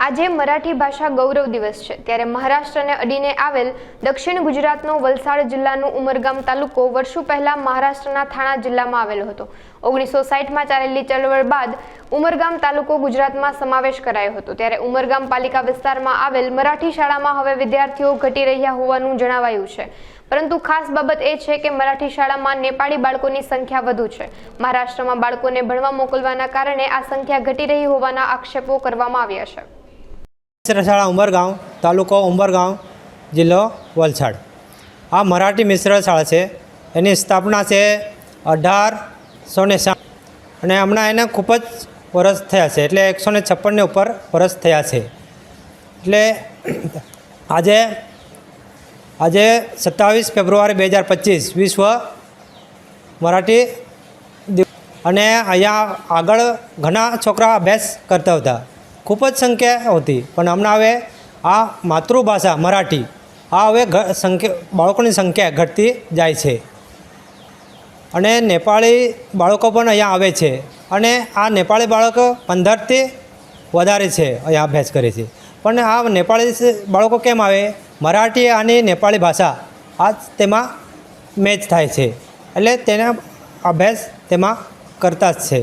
આજે મરાઠી ભાષા ગૌરવ દિવસ છે ત્યારે મહારાષ્ટ્રને અડીને આવેલ દક્ષિણ ગુજરાતનો વલસાડ જિલ્લાનું ઉમરગામ તાલુકો વર્ષો પહેલા મહારાષ્ટ્રના થાણા જિલ્લામાં આવેલો હતો। 1960માં ચાલેલી ચળવળ બાદ ઉમરગામ તાલુકો ગુજરાતમાં સમાવેશ કરાયો હતો। ત્યારે ઉમરગામ પાલિકા વિસ્તારમાં આવેલ મરાઠી શાળામાં હવે વિદ્યાર્થીઓ ઘટી રહ્યા હોવાનું જણાવાયું છે, પરંતુ ખાસ બાબત એ છે કે મરાઠી શાળામાં નેપાળી બાળકોની સંખ્યા વધુ છે। મહારાષ્ટ્રમાં બાળકોને ભણવા મોકલવાના કારણે આ સંખ્યા ઘટી રહી હોવાના આક્ષેપો કરવામાં આવ્યા છે। મિશ્ર શાળા ઉમરગામ તાલુકો ઉમરગામ જિલ્લો વલસાડ આ મરાઠી મિશ્ર શાળા છે। એની સ્થાપના છે 1860 અને હમણાં એને ખૂબ જ વર્ષ થયા છે, એટલે 156 ઉપર વર્ષ થયા છે। એટલે આજે 27 ફેબ્રુઆરી 2025 વિશ્વ મરાઠી દિવસ અને અહીંયા આગળ ઘણા છોકરા અભ્યાસ કરતા હતા, ખૂબ જ સંખ્યા હતી, પણ હમણાં હવે આ માતૃભાષા મરાઠી આ હવે બાળકોની સંખ્યા ઘટતી જાય છે અને નેપાળી બાળકો પણ અહીંયા આવે છે અને આ નેપાળી બાળકો 15થી વધારે છે અહીંયા અભ્યાસ કરે છે। પણ આ નેપાળી બાળકો કેમ આવે? મરાઠી અને નેપાળી ભાષા આ તેમાં મેચ થાય છે, એટલે તેના અભ્યાસ તેમાં કરતા જ છે।